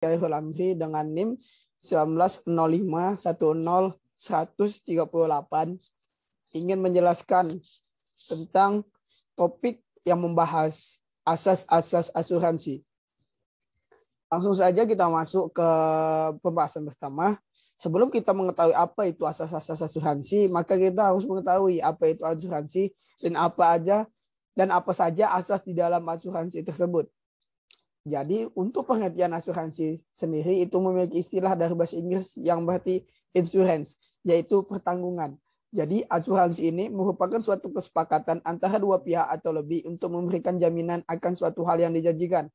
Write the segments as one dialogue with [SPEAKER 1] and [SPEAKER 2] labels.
[SPEAKER 1] Khairul Amri dengan NIM 1905100138 ingin menjelaskan tentang topik yang membahas asas-asas asuransi. Langsung saja kita masuk ke pembahasan pertama. Sebelum kita mengetahui apa itu asas-asas asuransi, maka kita harus mengetahui apa itu asuransi dan apa saja asas di dalam asuransi tersebut. Jadi untuk pengertian asuransi sendiri itu memiliki istilah dari bahasa Inggris yang berarti insurance, yaitu pertanggungan. Jadi asuransi ini merupakan suatu kesepakatan antara dua pihak atau lebih untuk memberikan jaminan akan suatu hal yang dijanjikan.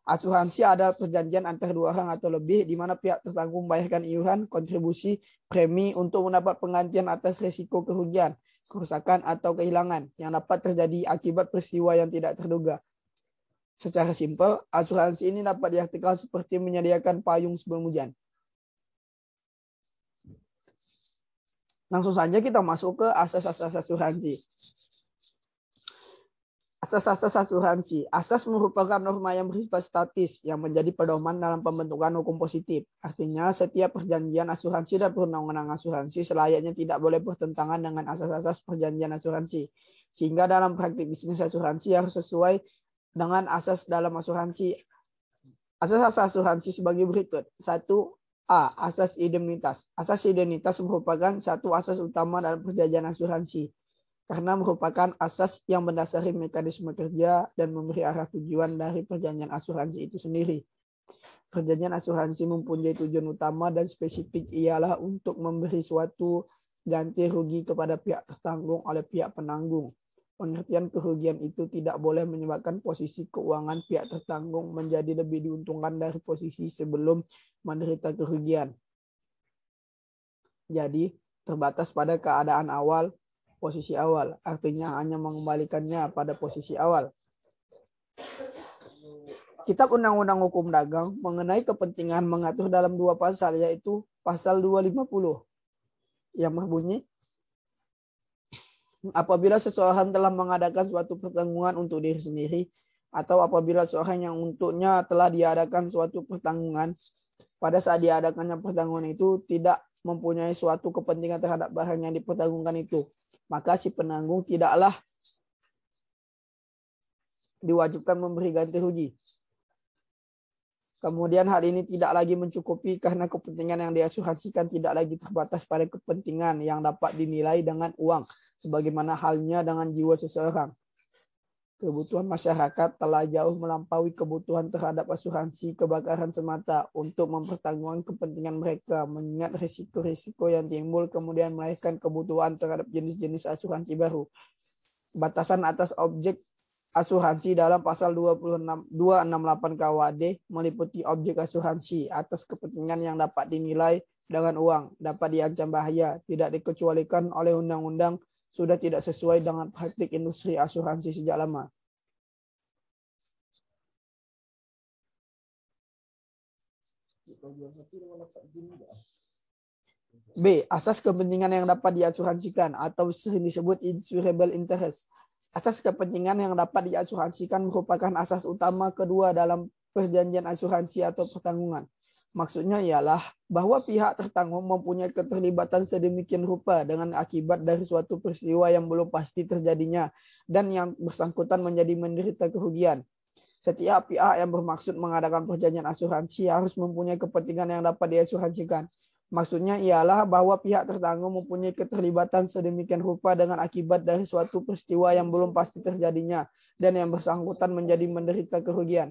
[SPEAKER 1] Asuransi adalah perjanjian antara dua orang atau lebih di mana pihak tertanggung membayarkan iuran, kontribusi, premi untuk mendapat penggantian atas risiko kerugian, kerusakan atau kehilangan yang dapat terjadi akibat peristiwa yang tidak terduga. Secara simpel, asuransi ini dapat diartikan seperti menyediakan payung sebelum hujan. Langsung saja kita masuk ke asas-asas asuransi. Asas-asas asuransi. Asas merupakan norma yang bersifat statis yang menjadi pedoman dalam pembentukan hukum positif. Artinya setiap perjanjian asuransi dan perundang-undang asuransi selayaknya tidak boleh bertentangan dengan asas-asas perjanjian asuransi. Sehingga dalam praktik bisnis asuransi harus sesuai dengan asas dalam asuransi. Asas-asas asuransi sebagai berikut. 1A. Asas indemnitas. Asas indemnitas merupakan satu asas utama dalam perjanjian asuransi karena merupakan asas yang mendasari mekanisme kerja dan memberi arah tujuan dari perjanjian asuransi itu sendiri. Perjanjian asuransi mempunyai tujuan utama dan spesifik ialah untuk memberi suatu ganti rugi kepada pihak tertanggung oleh pihak penanggung. Pengertian kerugian itu tidak boleh menyebabkan posisi keuangan pihak tertanggung menjadi lebih diuntungkan dari posisi sebelum menderita kerugian. Jadi, terbatas pada keadaan awal, posisi awal, artinya hanya mengembalikannya pada posisi awal. Kitab Undang-Undang Hukum Dagang mengenai kepentingan mengatur dalam dua pasal, yaitu pasal 250 yang berbunyi, apabila seseorang telah mengadakan suatu pertanggungan untuk diri sendiri atau apabila seorang yang untuknya telah diadakan suatu pertanggungan, pada saat diadakannya pertanggungan itu tidak mempunyai suatu kepentingan terhadap barang yang dipertanggungkan itu, maka si penanggung tidaklah diwajibkan memberi ganti rugi. Kemudian hal ini tidak lagi mencukupi karena kepentingan yang diasuransikan tidak lagi terbatas pada kepentingan yang dapat dinilai dengan uang, sebagaimana halnya dengan jiwa seseorang. Kebutuhan masyarakat telah jauh melampaui kebutuhan terhadap asuransi kebakaran semata untuk mempertanggungan kepentingan mereka, mengingat risiko-risiko yang timbul kemudian melahirkan kebutuhan terhadap jenis-jenis asuransi baru. Batasan atas objek asuransi dalam pasal 268 KUHD meliputi objek asuransi atas kepentingan yang dapat dinilai dengan uang, dapat diancam bahaya, tidak dikecualikan oleh undang-undang, sudah tidak sesuai dengan praktik industri asuransi sejak lama. B. Asas kepentingan yang dapat diasuransikan atau sering disebut insurable interest. Asas kepentingan yang dapat diasuransikan merupakan asas utama kedua dalam perjanjian asuransi atau pertanggungan. Maksudnya ialah bahwa pihak tertanggung mempunyai keterlibatan sedemikian rupa dengan akibat dari suatu peristiwa yang belum pasti terjadinya dan yang bersangkutan menjadi menderita kerugian. Setiap pihak yang bermaksud mengadakan perjanjian asuransi harus mempunyai kepentingan yang dapat diasuransikan. Maksudnya ialah bahwa pihak tertanggung mempunyai keterlibatan sedemikian rupa dengan akibat dari suatu peristiwa yang belum pasti terjadinya dan yang bersangkutan menjadi menderita kerugian.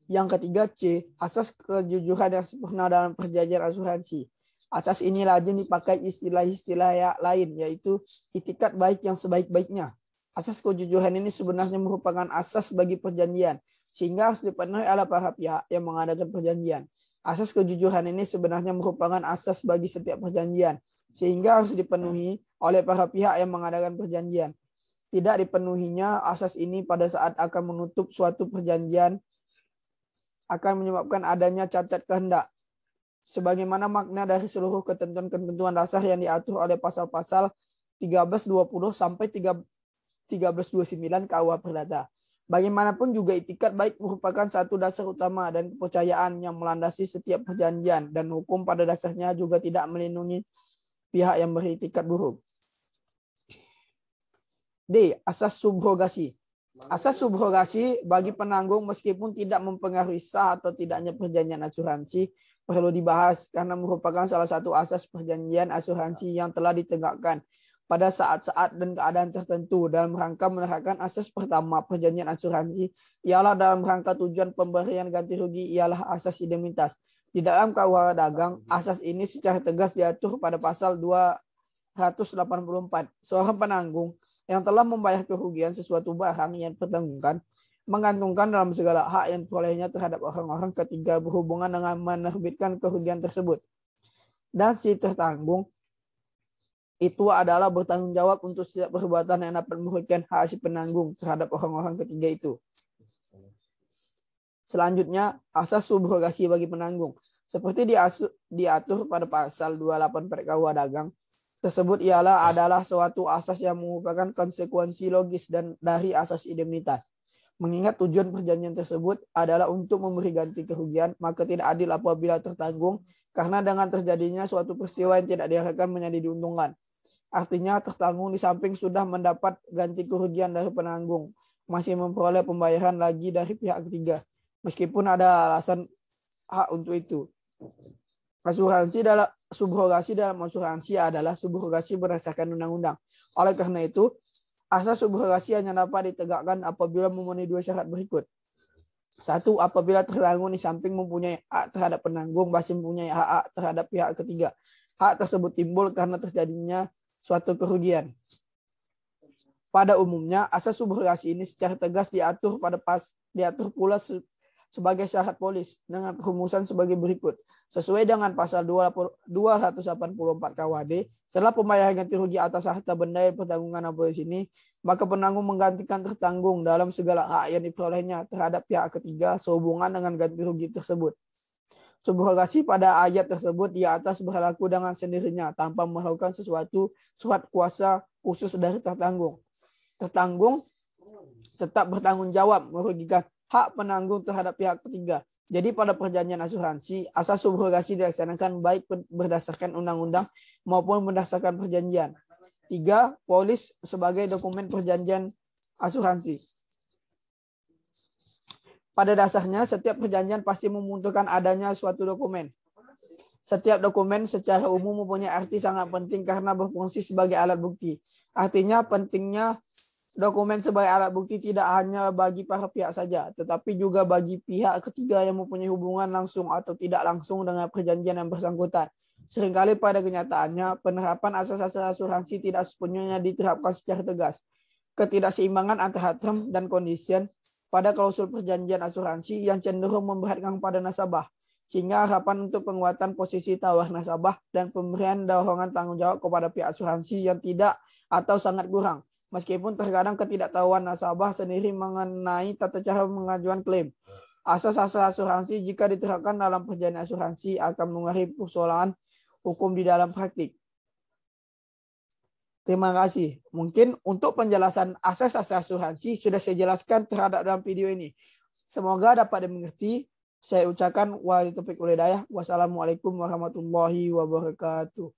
[SPEAKER 1] Yang ketiga, C. Asas kejujuran yang sempurna dalam perjanjian asuransi. Asas ini lazim dipakai istilah-istilah lain, yaitu itikat baik yang sebaik-baiknya. Asas kejujuran ini sebenarnya merupakan asas bagi perjanjian, sehingga harus dipenuhi oleh para pihak yang mengadakan perjanjian. Asas kejujuran ini sebenarnya merupakan asas bagi setiap perjanjian, sehingga harus dipenuhi oleh para pihak yang mengadakan perjanjian. Tidak dipenuhinya asas ini pada saat akan menutup suatu perjanjian akan menyebabkan adanya cacat kehendak. Sebagaimana makna dari seluruh ketentuan-ketentuan dasar yang diatur oleh pasal-pasal 1320 sampai 1329 KUH Perdata. Bagaimanapun juga itikat baik merupakan satu dasar utama dan kepercayaan yang melandasi setiap perjanjian, dan hukum pada dasarnya juga tidak melindungi pihak yang beritikat buruk. D. Asas subrogasi. Asas subrogasi bagi penanggung meskipun tidak mempengaruhi sah atau tidaknya perjanjian asuransi perlu dibahas karena merupakan salah satu asas perjanjian asuransi yang telah ditegakkan pada saat-saat dan keadaan tertentu dalam rangka menerapkan asas pertama perjanjian asuransi ialah dalam rangka tujuan pemberian ganti rugi ialah asas indemnitas. Di dalam KUH Dagang, asas ini secara tegas diatur pada pasal 284. Seorang penanggung yang telah membayar kerugian sesuatu barang yang dipertanggungkan menggantungkan dalam segala hak yang diperolehnya terhadap orang-orang ketiga berhubungan dengan menerbitkan kerugian tersebut. Dan si tertanggung itu adalah bertanggung jawab untuk setiap perbuatan yang dapat merugikan hak si penanggung terhadap orang-orang ketiga itu. Selanjutnya, asas subrogasi bagi penanggung. Seperti diatur pada pasal 284 KUH Dagang, tersebut adalah suatu asas yang merupakan konsekuensi logis dan dari asas indemnitas. Mengingat tujuan perjanjian tersebut adalah untuk memberi ganti kerugian, maka tidak adil apabila tertanggung karena dengan terjadinya suatu peristiwa yang tidak diharapkan menjadi diuntungkan. Artinya tertanggung di samping sudah mendapat ganti kerugian dari penanggung, masih memperoleh pembayaran lagi dari pihak ketiga, meskipun ada alasan hak untuk itu. Subrogasi dalam asuransi adalah subrogasi berdasarkan undang-undang. Oleh karena itu, asas subrogasi hanya dapat ditegakkan apabila memenuhi dua syarat berikut. Satu, apabila tertanggung di samping mempunyai hak terhadap penanggung, masih mempunyai hak terhadap pihak ketiga. Hak tersebut timbul karena terjadinya suatu kerugian. Pada umumnya, asas subrogasi ini secara tegas diatur pula sebagai syarat polis dengan perumusan sebagai berikut. Sesuai dengan pasal 284 KUHD, setelah pembayaran ganti rugi atas harta benda yang pertanggungan polis ini, maka penanggung menggantikan tertanggung dalam segala hak yang diperolehnya terhadap pihak ketiga sehubungan dengan ganti rugi tersebut. Subrogasi pada ayat tersebut di atas berlaku dengan sendirinya tanpa melakukan sesuatu surat kuasa khusus dari tertanggung. Tertanggung tetap bertanggung jawab merugikan hak penanggung terhadap pihak ketiga. Jadi pada perjanjian asuransi, asas subrogasi dilaksanakan baik berdasarkan undang-undang maupun berdasarkan perjanjian. 3. Polis sebagai dokumen perjanjian asuransi. Pada dasarnya, setiap perjanjian pasti membutuhkan adanya suatu dokumen. Setiap dokumen secara umum mempunyai arti sangat penting karena berfungsi sebagai alat bukti. Artinya pentingnya dokumen sebagai alat bukti tidak hanya bagi para pihak saja, tetapi juga bagi pihak ketiga yang mempunyai hubungan langsung atau tidak langsung dengan perjanjian yang bersangkutan. Seringkali pada kenyataannya, penerapan asas-asas asuransi tidak sepenuhnya diterapkan secara tegas. Ketidakseimbangan antara term dan condition pada klausul perjanjian asuransi yang cenderung memberatkan pada nasabah, sehingga harapan untuk penguatan posisi tawar nasabah dan pemberian dorongan tanggung jawab kepada pihak asuransi yang tidak atau sangat kurang. Meskipun terkadang ketidaktahuan nasabah sendiri mengenai tata cara mengajukan klaim. Asas-asas asuransi jika diterapkan dalam perjanjian asuransi akan mengakhiri persoalan hukum di dalam praktik. Terima kasih. Mungkin untuk penjelasan asas-asas asuransi sudah saya jelaskan terhadap dalam video ini. Semoga dapat dimengerti. Saya ucapkan wabillahi taufiq wal hidayah. Wassalamualaikum warahmatullahi wabarakatuh.